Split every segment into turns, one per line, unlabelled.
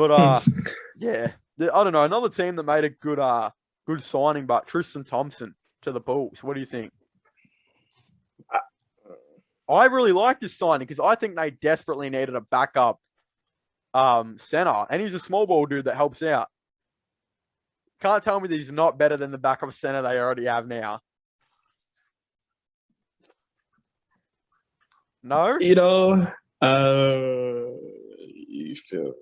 But yeah, I don't know. Another team that made a good signing, but Tristan Thompson to the Bulls. What do you think? I really like this signing because I think they desperately needed a backup center, and he's a small ball dude that helps out. Can't tell me that he's not better than the backup center they already have now. No?
You feel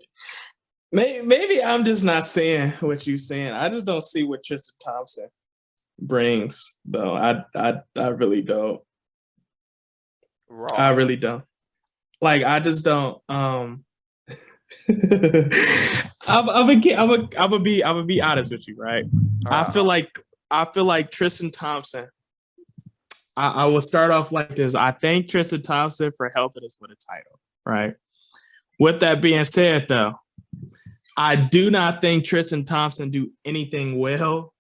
me. Maybe I'm just not saying what you're saying. I just don't see what Tristan Thompson brings, though. I really don't.
Right.
I really don't. Like, I just don't. I'm gonna be honest with you, right? I feel like Tristan Thompson. I will start off like this. I thank Tristan Thompson for helping us with a title, right? With that being said, though, I do not think Tristan Thompson do anything well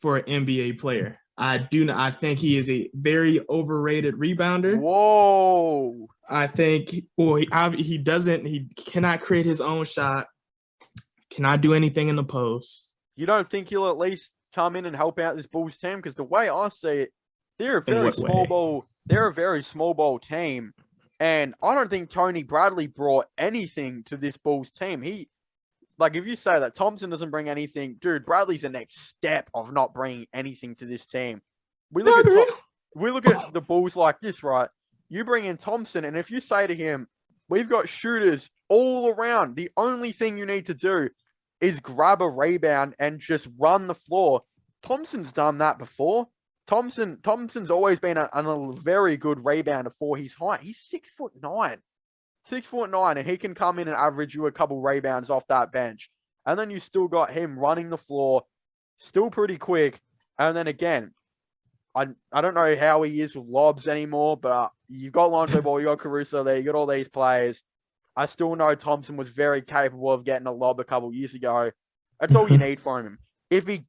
for an NBA player. I do not. I think he is a very overrated rebounder.
Whoa!
I think he doesn't. He cannot create his own shot. Cannot do anything in the post.
You don't think he'll at least come in and help out this Bulls team? Because the way I see it, they're a very small ball. They're a very small ball team, and I don't think Tony Bradley brought anything to this Bulls team. If you say that Thompson doesn't bring anything, dude, Bradley's the next step of not bringing anything to this team. We look at the Bulls like this, right? You bring in Thompson, and if you say to him, we've got shooters all around, the only thing you need to do is grab a rebound and just run the floor. Thompson's done that before. Thompson's always been a very good rebounder for his height. He's 6'9". 6'9", and he can come in and average you a couple rebounds off that bench. And then you still got him running the floor, still pretty quick. And then again, I don't know how he is with lobs anymore, but you've got Lonzo Ball, you got Caruso there, you got all these players. I still know Thompson was very capable of getting a lob a couple years ago. That's all you need from him. If he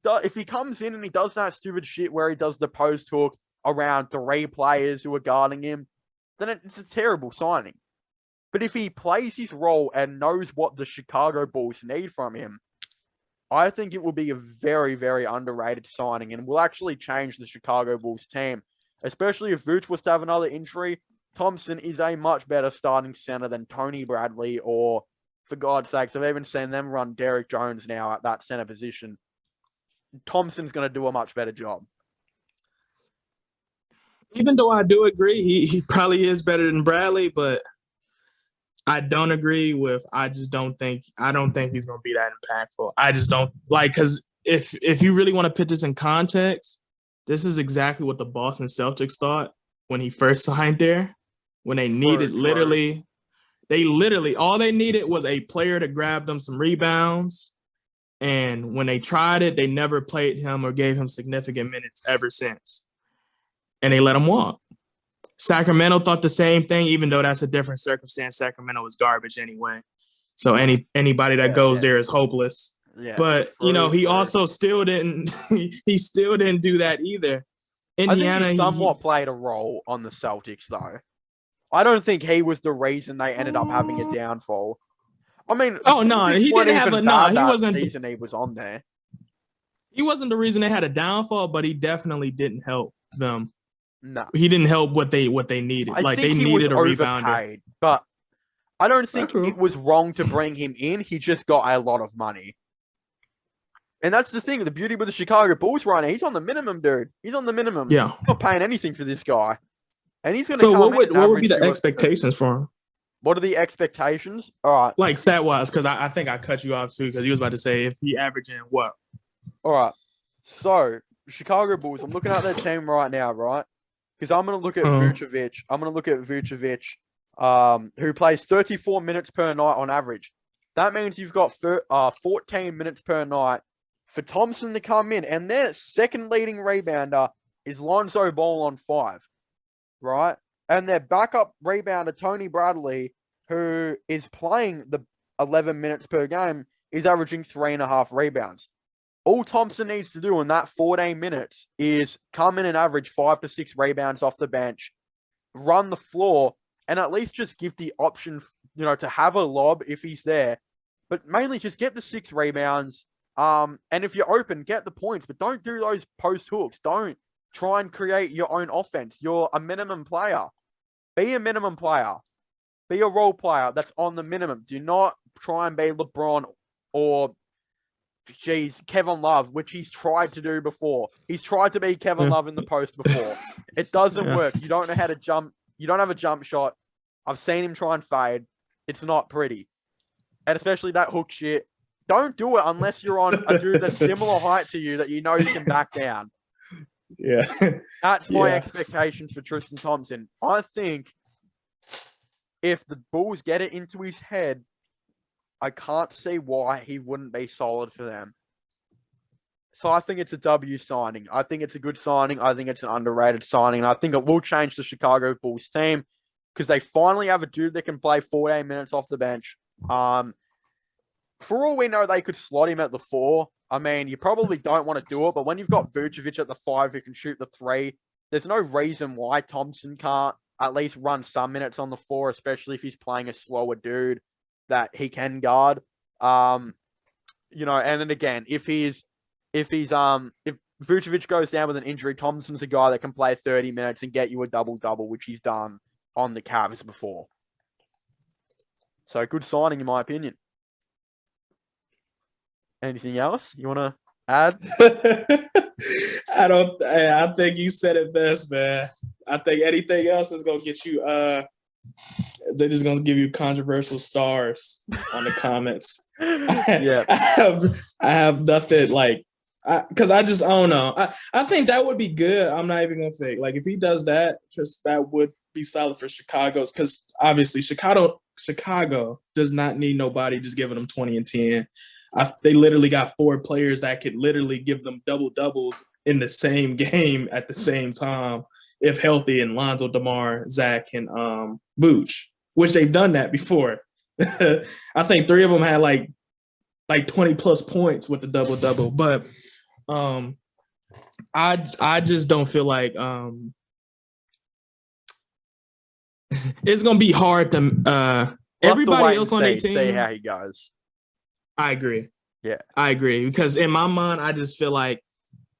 comes in and he does that stupid shit where he does the post hook around 3 players who are guarding him, then it's a terrible signing. But if he plays his role and knows what the Chicago Bulls need from him, I think it will be a very, very underrated signing and will actually change the Chicago Bulls team. Especially if Vooch was to have another injury, Thompson is a much better starting center than Tony Bradley or, for God's sakes, I've even seen them run Derrick Jones now at that center position. Thompson's going to do a much better job.
Even though I do agree, he probably is better than Bradley, but I don't agree with. I don't think he's going to be that impactful. I just don't because if you really want to put this in context, this is exactly what the Boston Celtics thought when he first signed there. When they needed all they needed was a player to grab them some rebounds. And when they tried it, they never played him or gave him significant minutes ever since. And they let him walk. Sacramento thought the same thing, even though that's a different circumstance. Sacramento was garbage anyway. So anybody that goes there is hopeless. Yeah, but, he also still didn't – he still didn't do that either.
Indiana, I think he somewhat played a role on the Celtics, though. I don't think he was the reason they ended up having a downfall. I mean,
he didn't have he wasn't
season he was on there.
He wasn't the reason they had a downfall, but he definitely didn't help them.
No,
he didn't help what they needed. They needed a rebounder.
But I don't think it was wrong to bring him in. He just got a lot of money, and that's the thing. The beauty with the Chicago Bulls right now, he's on the minimum, dude. He's on the minimum.
Yeah,
he's not paying anything for this guy, and he's going to.
So what would be the expectations for him?
What are the expectations? All right.
Like stat-wise, because I think I cut you off too, because you was about to say if he averaging what?
All right. So, Chicago Bulls, I'm looking at their team right now, right? Because I'm going to look at Vucevic. I'm going to look at Vucevic, who plays 34 minutes per night on average. That means you've got 14 minutes per night for Thompson to come in. And their second leading rebounder is Lonzo Ball on 5, right? And their backup rebounder, Tony Bradley, who is playing the 11 minutes per game, is averaging 3.5 rebounds. All Thompson needs to do in that 14 minutes is come in and average 5 to 6 rebounds off the bench, run the floor, and at least just give the option, to have a lob if he's there, but mainly just get the 6 rebounds. And if you're open, get the points, but don't do those post hooks. Don't try and create your own offense. You're a minimum player. Be a minimum player. Be a role player that's on the minimum. Do not try and be LeBron or, Kevin Love, which he's tried to do before. He's tried to be Kevin Love in the post before. It doesn't work. You don't know how to jump. You don't have a jump shot. I've seen him try and fade. It's not pretty. And especially that hook shit. Don't do it unless you're on a dude that's similar height to you that you know you can back down.
Yeah.
That's my expectations for Tristan Thompson. I think if the Bulls get it into his head, I can't see why he wouldn't be solid for them. So I think it's a W signing. I think it's a good signing. I think it's an underrated signing. And I think it will change the Chicago Bulls team because they finally have a dude that can play 48 minutes off the bench. For all we know, they could slot him at the 4. I mean, you probably don't want to do it, but when you've got Vucevic at the 5 who can shoot the 3, there's no reason why Thompson can't at least run some minutes on the 4, especially if he's playing a slower dude that he can guard. And then again, if Vucevic goes down with an injury, Thompson's a guy that can play 30 minutes and get you a double-double, which he's done on the Cavs before. So good signing, in my opinion. Anything else you want to add?
I think you said it best, man. I think anything else is going to get you, they're just going to give you controversial stars on the comments.
Yeah.
I have nothing because I don't know. I think that would be good. I'm not even going to fake. Like, if he does that, just that would be solid for Chicago because obviously Chicago does not need nobody just giving them 20 and 10. They literally got 4 players that could literally give them double-doubles in the same game at the same time, if healthy, and Lonzo, DeMar, Zach, and Vooch, which they've done that before. I think 3 of them had like 20-plus points with the double-double. But I just don't feel like it's going to be hard to everybody else on their team.
See how he goes.
I agree.
Yeah.
I agree. Because in my mind, I just feel like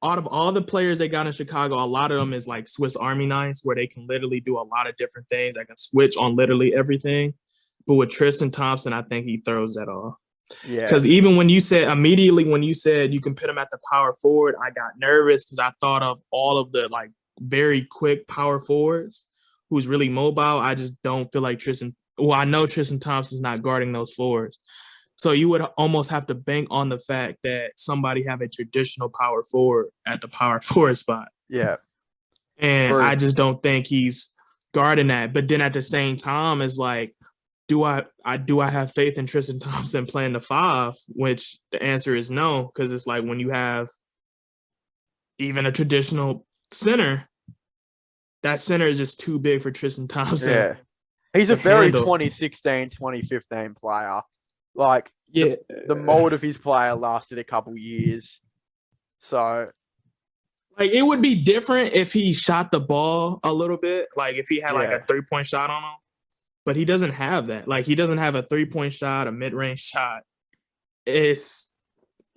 out of all the players they got in Chicago, a lot of them is like Swiss Army knives where they can literally do a lot of different things. I can switch on literally everything. But with Tristan Thompson, I think he throws that off.
Yeah.
Because even when you said you can put him at the power forward, I got nervous because I thought of all of the like very quick power forwards who's really mobile. I just don't feel like I know Tristan Thompson's not guarding those forwards. So you would almost have to bank on the fact that somebody have a traditional power forward at the power forward spot.
Yeah.
And I just don't think he's guarding that. But then at the same time, it's like, do I have faith in Tristan Thompson playing the 5? Which the answer is no, because it's like when you have even a traditional center, that center is just too big for Tristan Thompson.
Yeah. He's a very 2016, 2015 player. Like, the mold of his player lasted a couple years. So,
like, it would be different if he shot the ball a little bit. Like, if he had, like, a 3-point shot on him. But he doesn't have that. Like, he doesn't have a 3-point shot, a mid-range shot. It's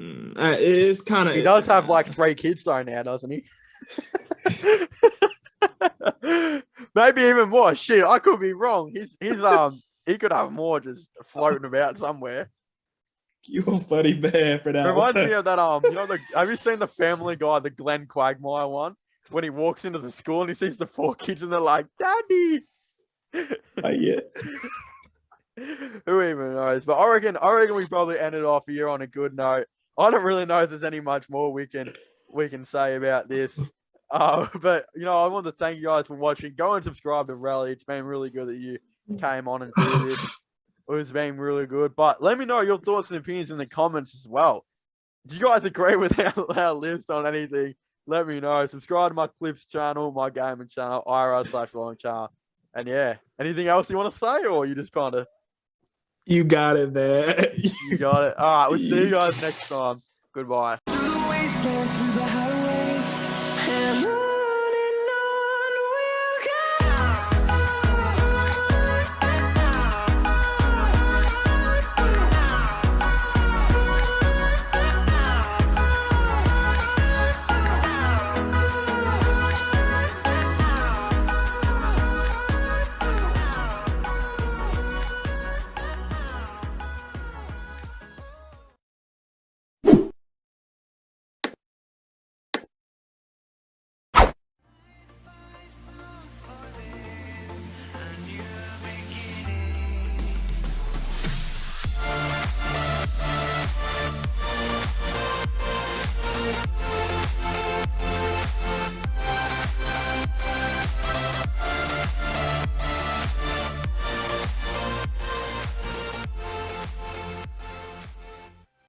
kind of...
He does have, like, 3 kids, though, now, doesn't he? Maybe even more. Shit, I could be wrong. He could have more just floating about somewhere.
You a funny man for that.
Reminds me of that. Have you seen the Family Guy, the Glenn Quagmire one, when he walks into the school and he sees the 4 kids and they're like, "Daddy."
Yeah.
Who even knows? But I reckon we probably ended off here on a good note. I don't really know if there's any much more we can say about this. But I want to thank you guys for watching. Go and subscribe to Rally. It's been really good that you came on and did this. It's been really good. But let me know your thoughts and opinions in the comments as well. Do you guys agree with our list on anything? Let me know. Subscribe to my Clips channel, my gaming channel, IRL/Rolling channel. And yeah, anything else you want to say, or you just kind of...
You got it, man.
You got it. All right, we'll see you guys next time. Goodbye.
Through the wastelands, through the highways, and